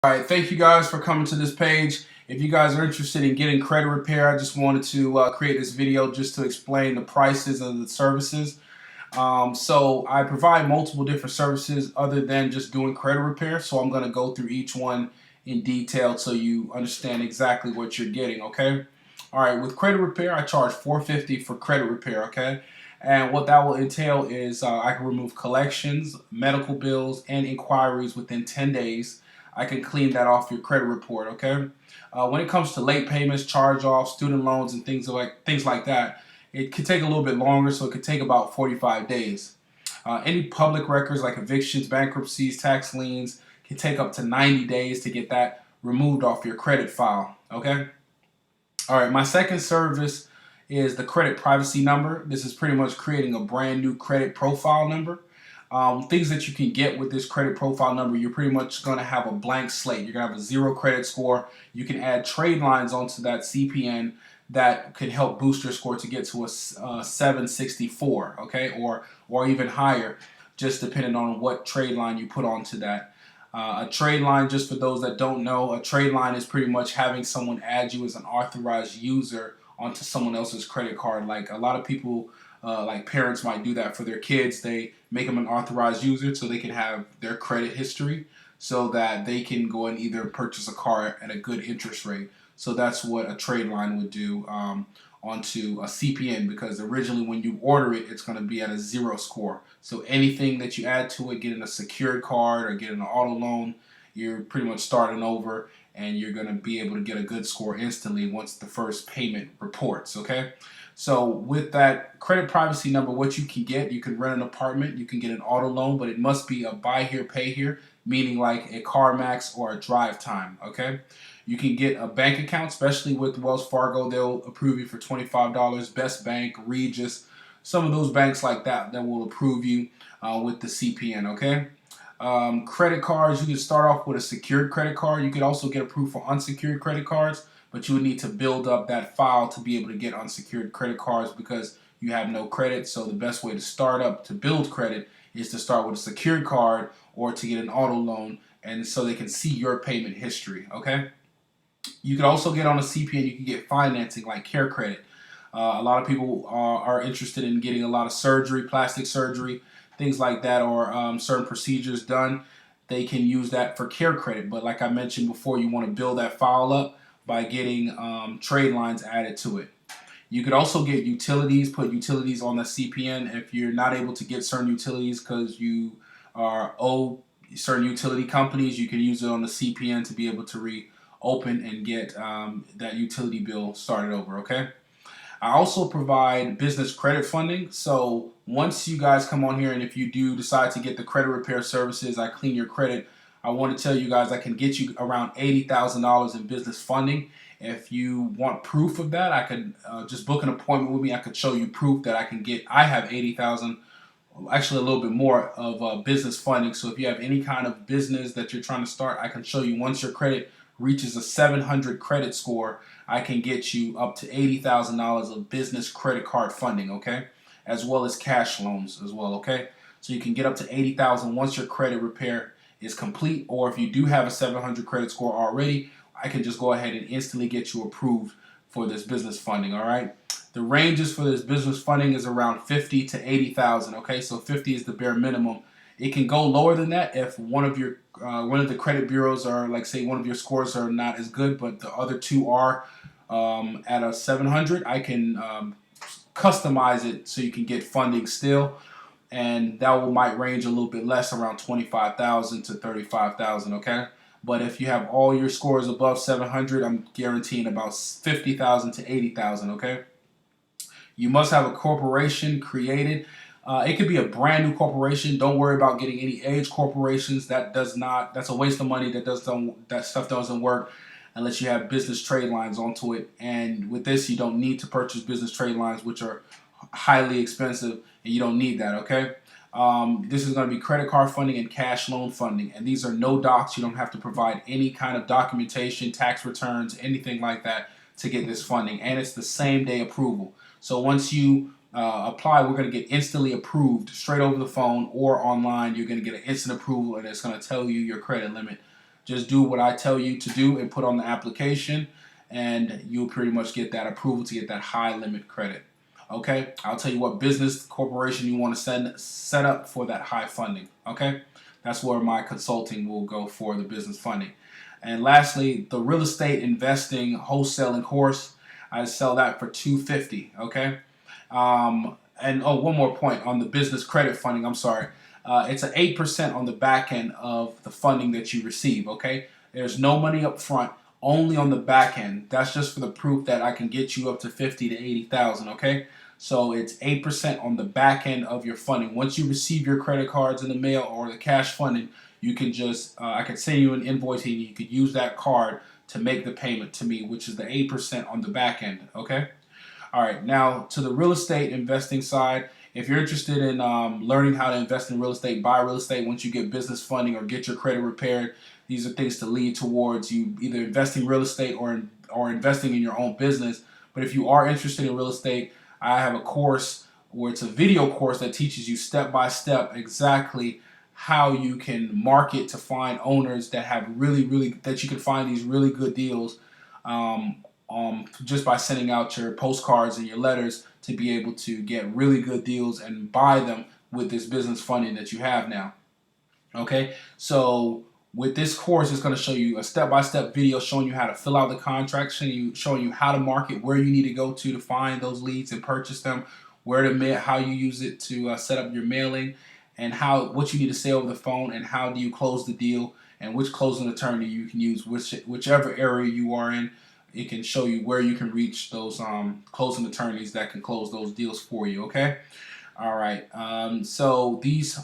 All right, thank you guys for coming to this page. If you guys are interested in getting credit repair, I just wanted to create this video just to explain the prices of the services. So I provide multiple different services other than just doing credit repair. So I'm going to go through each one in detail so you understand exactly what you're getting, okay? All right, with credit repair, I charge $450 for credit repair, okay? And what that will entail is I can remove collections, medical bills, and inquiries within 10 days. I can clean that off your credit report, okay? When it comes to late payments, charge-offs, student loans, and things like that, it could take a little bit longer, so it could take about 45 days. Any public records like evictions, bankruptcies, tax liens can take up to 90 days to get that removed off your credit file, okay? All right, my second service is the credit privacy number. This is pretty much creating a brand new credit profile number. Things that you can get with this credit profile number, you're pretty much going to have a blank slate. You're going to have a zero credit score. You can add trade lines onto that CPN that could help boost your score to get to a 764, okay, or even higher, just depending on what trade line you put onto that. A trade line, just for those that don't know, a trade line is pretty much having someone add you as an authorized user onto someone else's credit card. Like a lot of people, like parents might do that for their kids. They make them an authorized user so they can have their credit history so that they can go and either purchase a car at a good interest rate. So that's what a trade line would do onto a CPN, because originally when you order it, it's going to be at a zero score. So anything that you add to it, getting a secured card or getting an auto loan, you're pretty much starting over, and you're going to be able to get a good score instantly once the first payment reports, okay? So with that credit privacy number, what you can get, you can rent an apartment, you can get an auto loan, but it must be a buy here, pay here, meaning like a CarMax or a Drive Time, okay? You can get a bank account, especially with Wells Fargo. They'll approve you for $25. Best Bank, Regis, some of those banks like that will approve you with the CPN, okay? Credit cards, you can start off with a secured credit card. You could also get approved for unsecured credit cards, but you would need to build up that file to be able to get unsecured credit cards because you have no credit. So the best way to start up to build credit is to start with a secured card or to get an auto loan, and so they can see your payment history, okay? You can also get on a CPN, you can get financing like Care Credit. A lot of people are interested in getting a lot of surgery, plastic surgery, things like that, or certain procedures done. They can use that for Care Credit. But like I mentioned before, you want to build that file up by getting trade lines added to it. You could also get utilities, put utilities on the CPN if you're not able to get certain utilities because you are owe certain utility companies. You can use it on the CPN to be able to reopen and get that utility bill started over, okay? I also provide business credit funding. So once you guys come on here and if you do decide to get the credit repair services, I clean your credit, I want to tell you guys I can get you around $80,000 in business funding. If you want proof of that, I could just book an appointment with me. I could show you proof that I have 80,000, actually a little bit more of business funding. So if you have any kind of business that you're trying to start, I can show you once your credit reaches a 700 credit score, I can get you up to $80,000 of business credit card funding, okay? As well as cash loans as well, okay? So you can get up to 80,000 once your credit repair is complete, or if you do have a 700 credit score already, I can just go ahead and instantly get you approved for this business funding, all right? The ranges for this business funding is around 50 to 80,000, okay? So 50 is the bare minimum. It can go lower than that if one of the credit bureaus are, like, say one of your scores are not as good, but the other two are at a 700. I can customize it so you can get funding still, and might range a little bit less, around 25,000 to 35,000. Okay, but if you have all your scores above 700, I'm guaranteeing about 50,000 to 80,000. Okay. You must have a corporation created. It could be a brand new corporation. Don't worry about getting any age corporations. That's a waste of money. That stuff doesn't work unless you have business trade lines onto it. And with this, you don't need to purchase business trade lines, which are highly expensive, and you don't need that, okay? This is going to be credit card funding and cash loan funding. And these are no docs. You don't have to provide any kind of documentation, tax returns, anything like that to get this funding. And it's the same day approval. So once you apply, we're going to get instantly approved straight over the phone or online. You're going to get an instant approval, and it's going to tell you your credit limit Just do what I tell you to do and put on the application, and you'll pretty much get that approval to get that high limit credit. Okay, I'll tell you what business corporation you want to set up for that high funding. Okay, that's where my consulting will go for the business funding. And lastly, the real estate investing wholesaling course, I sell that for $250. Okay, and oh, one more point on the business credit funding. I'm sorry, it's an 8% on the back end of the funding that you receive. Okay, there's no money up front, only on the back end. That's just for the proof that I can get you up to 50 to 80,000. Okay. So it's 8% on the back end of your funding. Once you receive your credit cards in the mail or the cash funding, you can just, I can send you an invoice and you could use that card to make the payment to me, which is the 8% on the back end, okay? All right, now to the real estate investing side, if you're interested in learning how to invest in real estate, buy real estate once you get business funding or get your credit repaired, these are things to lead towards you either investing real estate or investing in your own business. But if you are interested in real estate, I have a course where it's a video course that teaches you step by step exactly how you can market to find owners that have that you can find these really good deals just by sending out your postcards and your letters to be able to get really good deals and buy them with this business funding that you have now. Okay, so with this course, it's going to show you a step-by-step video showing you how to fill out the contract, showing you how to market, where you need to go to find those leads and purchase them, where to mail, how you use it to set up your mailing, and what you need to say over the phone, and how do you close the deal, and which closing attorney you can use, whichever area you are in. It can show you where you can reach those closing attorneys that can close those deals for you. Okay. All right. So this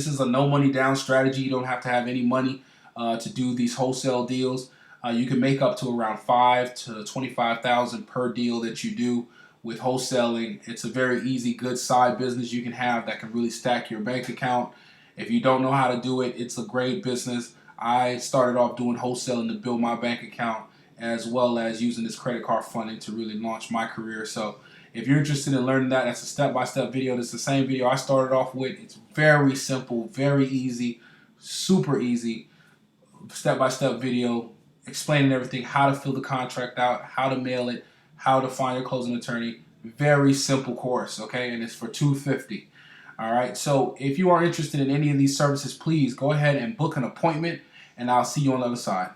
is a no money down strategy. You don't have to have any money to do these wholesale deals. You can make up to around $5,000 to $25,000 per deal that you do with wholesaling. It's a very easy, good side business you can have that can really stack your bank account. If you don't know how to do it, it's a great business. I started off doing wholesaling to build my bank account, as well as using this credit card funding to really launch my career. So if you're interested in learning that, that's a step-by-step video. That's the same video I started off with. It's very simple, very easy, super easy, step-by-step video explaining everything, how to fill the contract out, how to mail it, how to find your closing attorney. Very simple course, okay? And it's for $250. All right, so if you are interested in any of these services, please go ahead and book an appointment, and I'll see you on the other side.